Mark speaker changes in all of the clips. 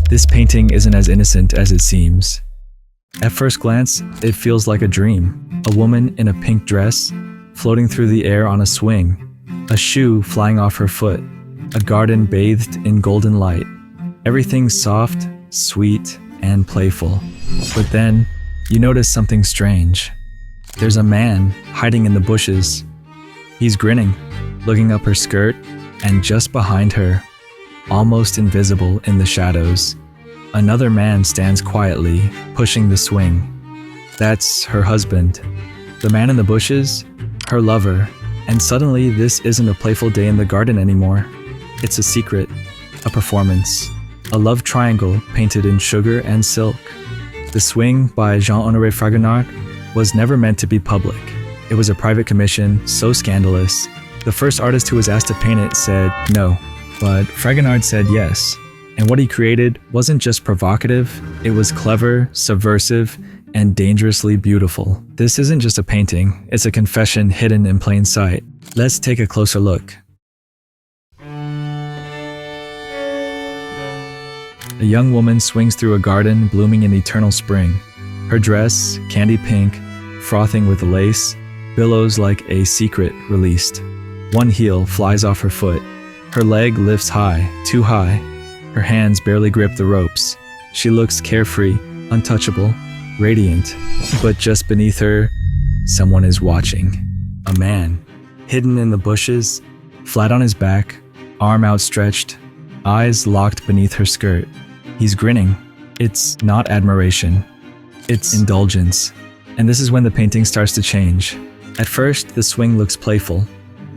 Speaker 1: This painting isn't as innocent as it seems. At first glance, it feels like a dream. A woman in a pink dress, floating through the air on a swing, a shoe flying off her foot, a garden bathed in golden light. Everything's soft, sweet, and playful. But then, you notice something strange. There's a man hiding in the bushes. He's grinning, looking up her skirt, and just behind her, almost invisible in the shadows, another man stands quietly, pushing the swing. That's her husband. The man in the bushes, her lover, and suddenly this isn't a playful day in the garden anymore. It's a secret, a performance, a love triangle painted in sugar and silk. The Swing by Jean-Honoré Fragonard was never meant to be public. It was a private commission, so scandalous. The first artist who was asked to paint it said no, but Fragonard said yes. And what he created wasn't just provocative, it was clever, subversive, and dangerously beautiful. This isn't just a painting, it's a confession hidden in plain sight. Let's take a closer look. A young woman swings through a garden blooming in eternal spring. Her dress, candy pink, frothing with lace, billows like a secret released. One heel flies off her foot. Her leg lifts high, too high. Her hands barely grip the ropes. She looks carefree, untouchable, radiant. But just beneath her, someone is watching. A man, hidden in the bushes, flat on his back, arm outstretched, eyes locked beneath her skirt. He's grinning. It's not admiration. It's indulgence. And this is when the painting starts to change. At first, the swing looks playful,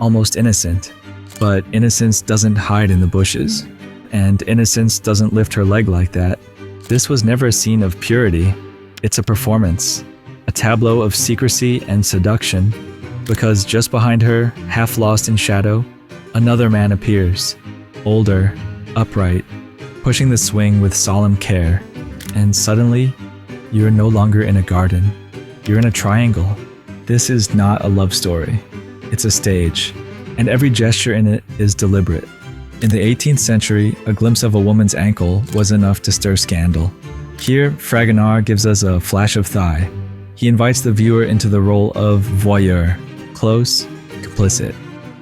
Speaker 1: almost innocent. But innocence doesn't hide in the bushes. And innocence doesn't lift her leg like that. This was never a scene of purity. It's a performance. A tableau of secrecy and seduction. Because just behind her, half lost in shadow, another man appears. Older, upright, pushing the swing with solemn care. And suddenly, you're no longer in a garden. You're in a triangle. This is not a love story. It's a stage. And every gesture in it is deliberate. In the 18th century, a glimpse of a woman's ankle was enough to stir scandal. Here, Fragonard gives us a flash of thigh. He invites the viewer into the role of voyeur, close, complicit.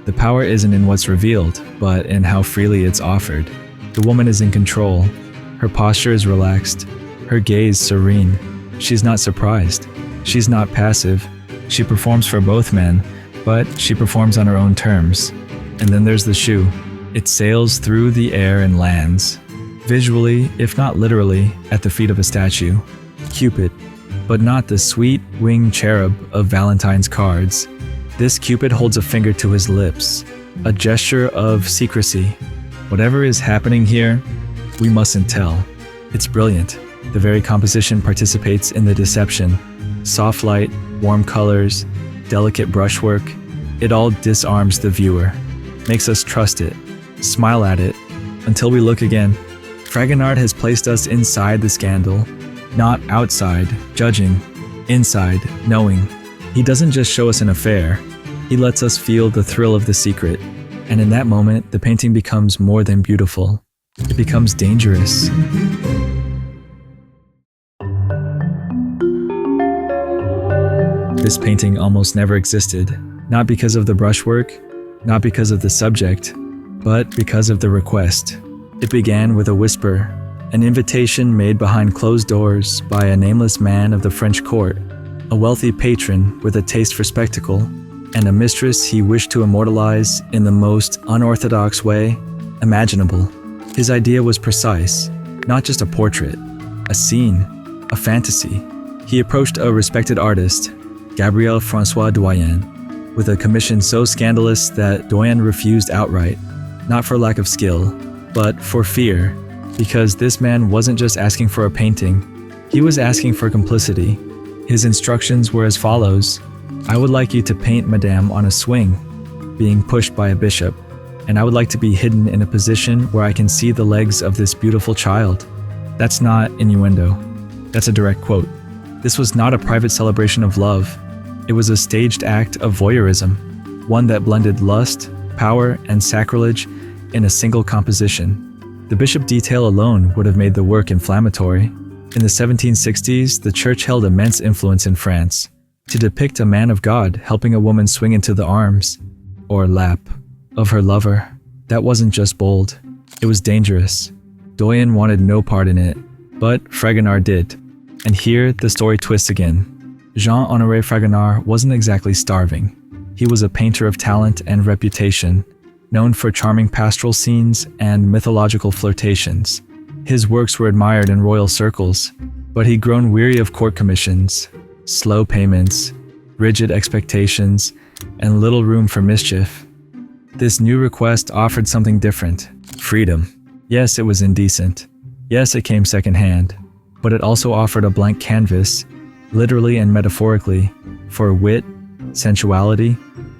Speaker 1: The power isn't in what's revealed, but in how freely it's offered. The woman is in control. Her posture is relaxed. Her gaze serene. She's not surprised. She's not passive. She performs for both men, but she performs on her own terms. And then there's the shoe. It sails through the air and lands, visually, if not literally, at the feet of a statue. Cupid, but not the sweet winged cherub of Valentine's cards. This Cupid holds a finger to his lips, a gesture of secrecy. Whatever is happening here, we mustn't tell. It's brilliant. The very composition participates in the deception. Soft light, warm colors, delicate brushwork, it all disarms the viewer, makes us trust it, smile at it, until we look again. Fragonard has placed us inside the scandal, not outside, judging, inside, knowing. He doesn't just show us an affair, he lets us feel the thrill of the secret. And in that moment, the painting becomes more than beautiful. It becomes dangerous. This painting almost never existed, not because of the brushwork, not because of the subject, but because of the request. It began with a whisper, an invitation made behind closed doors by a nameless man of the French court, a wealthy patron with a taste for spectacle, and a mistress he wished to immortalize in the most unorthodox way imaginable. His idea was precise, not just a portrait, a scene, a fantasy. He approached a respected artist, Gabriel François Doyen, with a commission so scandalous that Doyen refused outright, not for lack of skill, but for fear, because this man wasn't just asking for a painting, he was asking for complicity. His instructions were as follows: I would like you to paint Madame on a swing, being pushed by a bishop, and I would like to be hidden in a position where I can see the legs of this beautiful child. That's not innuendo. That's a direct quote. This was not a private celebration of love. It was a staged act of voyeurism, one that blended lust, power, and sacrilege in a single composition. The bishop detail alone would have made the work inflammatory. In the 1760s, the church held immense influence in France. To depict a man of God helping a woman swing into the arms, or lap, of her lover, that wasn't just bold, it was dangerous. Doyen wanted no part in it, but Fragonard did. And here, the story twists again. Jean-Honoré Fragonard wasn't exactly starving. He was a painter of talent and reputation, known for charming pastoral scenes and mythological flirtations. His works were admired in royal circles, but he'd grown weary of court commissions, slow payments, rigid expectations, and little room for mischief. This new request offered something different: freedom. Yes, it was indecent. Yes, it came secondhand, but it also offered a blank canvas, literally and metaphorically, for wit, sensuality,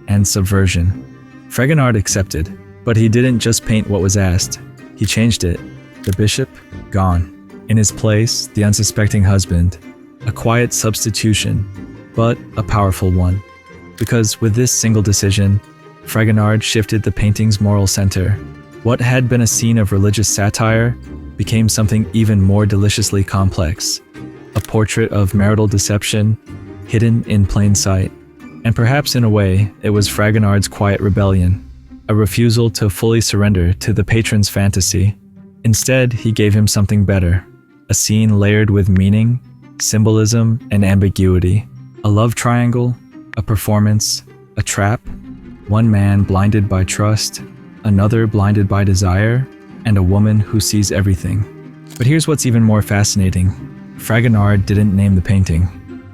Speaker 1: and subversion. Fragonard accepted, but he didn't just paint what was asked. He changed it. The bishop, gone. In his place, the unsuspecting husband. A quiet substitution, but a powerful one. Because with this single decision, Fragonard shifted the painting's moral center. What had been a scene of religious satire became something even more deliciously complex. A portrait of marital deception, hidden in plain sight. And perhaps in a way, it was Fragonard's quiet rebellion, a refusal to fully surrender to the patron's fantasy. Instead, he gave him something better, a scene layered with meaning, symbolism, and ambiguity. A love triangle, a performance, a trap, one man blinded by trust, another blinded by desire, and a woman who sees everything. But here's what's even more fascinating. Fragonard didn't name the painting.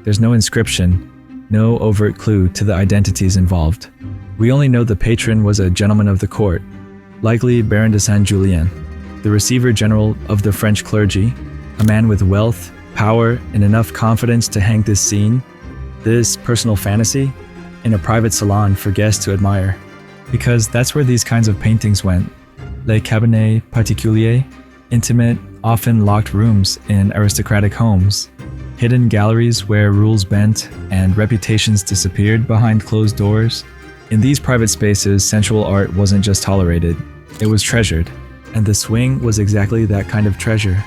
Speaker 1: There's no inscription, no overt clue to the identities involved. We only know the patron was a gentleman of the court, likely Baron de Saint-Julien, the receiver general of the French clergy, a man with wealth, power, and enough confidence to hang this scene, this personal fantasy, in a private salon for guests to admire. Because that's where these kinds of paintings went. Les cabinets particuliers, intimate, often locked rooms in aristocratic homes, hidden galleries where rules bent and reputations disappeared behind closed doors. In these private spaces, sensual art wasn't just tolerated, it was treasured, and the swing was exactly that kind of treasure.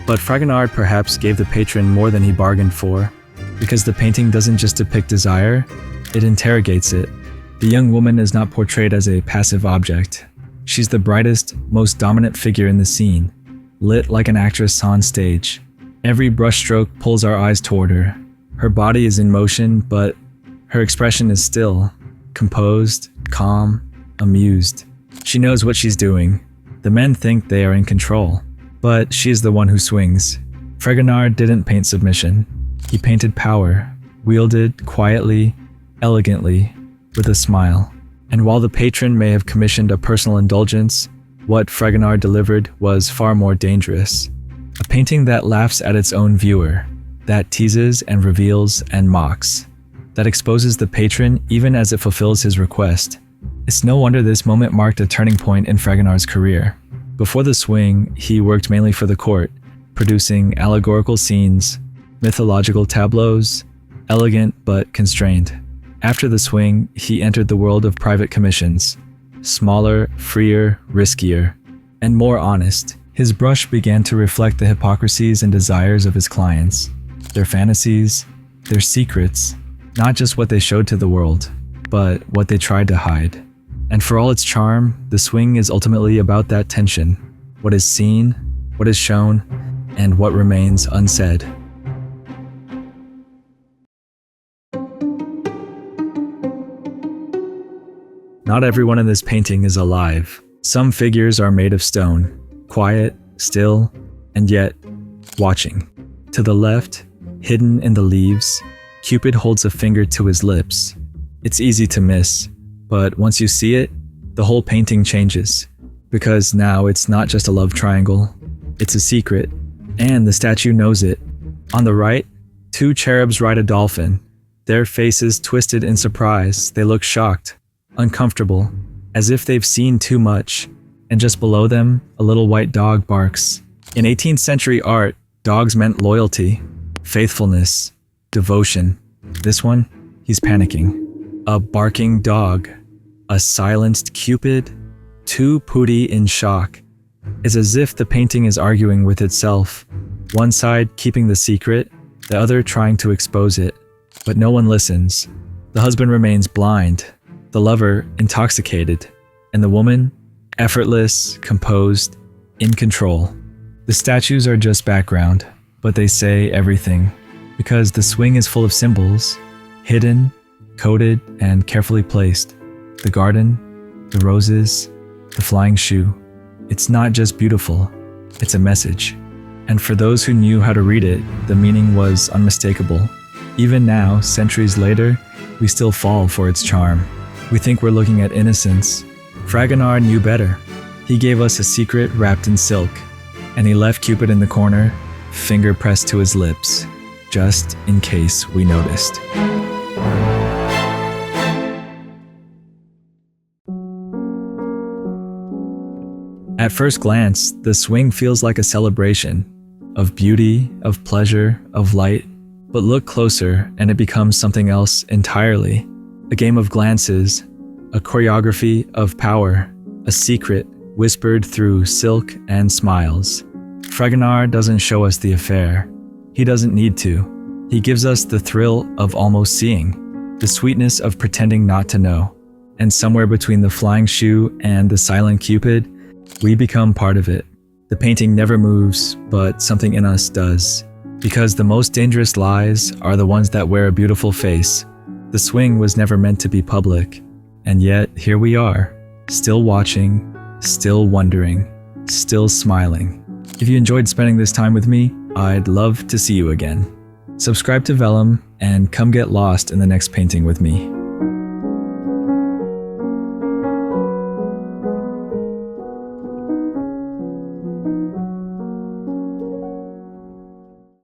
Speaker 1: But Fragonard perhaps gave the patron more than he bargained for, because the painting doesn't just depict desire, it interrogates it. The young woman is not portrayed as a passive object. She's the brightest, most dominant figure in the scene, lit like an actress on stage. Every brushstroke pulls our eyes toward her. Her body is in motion, but her expression is still, composed, calm, amused. She knows what she's doing. The men think they are in control, but she is the one who swings. Fragonard didn't paint submission. He painted power, wielded quietly, elegantly, with a smile. And while the patron may have commissioned a personal indulgence, what Fragonard delivered was far more dangerous. A painting that laughs at its own viewer, that teases and reveals and mocks, that exposes the patron even as it fulfills his request. It's no wonder this moment marked a turning point in Fragonard's career. Before the swing, he worked mainly for the court, producing allegorical scenes, mythological tableaus, elegant but constrained. After the swing, he entered the world of private commissions, smaller, freer, riskier, and more honest. His brush began to reflect the hypocrisies and desires of his clients, their fantasies, their secrets, not just what they showed to the world, but what they tried to hide. And for all its charm, the swing is ultimately about that tension, what is seen, what is shown, and what remains unsaid. Not everyone in this painting is alive. Some figures are made of stone, quiet, still, and yet watching. To the left, hidden in the leaves, Cupid holds a finger to his lips. It's easy to miss, but once you see it, the whole painting changes. Because now it's not just a love triangle, it's a secret, and the statue knows it. On the right, two cherubs ride a dolphin. Their faces twisted in surprise, they look shocked, uncomfortable, as if they've seen too much. And just below them, a little white dog barks. In 18th century art, dogs meant loyalty, faithfulness, devotion. This one, he's panicking. A barking dog, a silenced Cupid, too Pooty in shock. It's as if the painting is arguing with itself, one side keeping the secret, the other trying to expose it. But no one listens. The husband remains blind, the lover intoxicated, and the woman effortless, composed, in control. The statues are just background, but they say everything, because the swing is full of symbols, hidden, coded, and carefully placed. The garden, the roses, the flying shoe. It's not just beautiful, it's a message. And for those who knew how to read it, the meaning was unmistakable. Even now, centuries later, we still fall for its charm. We think we're looking at innocence. Fragonard knew better. He gave us a secret wrapped in silk, and he left Cupid in the corner, finger pressed to his lips, just in case we noticed. At first glance, the swing feels like a celebration of beauty, of pleasure, of light. But look closer and it becomes something else entirely. A game of glances, a choreography of power, a secret whispered through silk and smiles. Fragonard doesn't show us the affair. He doesn't need to. He gives us the thrill of almost seeing, the sweetness of pretending not to know. And somewhere between the flying shoe and the silent Cupid, we become part of it. The painting never moves, but something in us does. Because the most dangerous lies are the ones that wear a beautiful face. The swing was never meant to be public. And yet, here we are, still watching, still wondering, still smiling. If you enjoyed spending this time with me, I'd love to see you again. Subscribe to Vellum and come get lost in the next painting with me.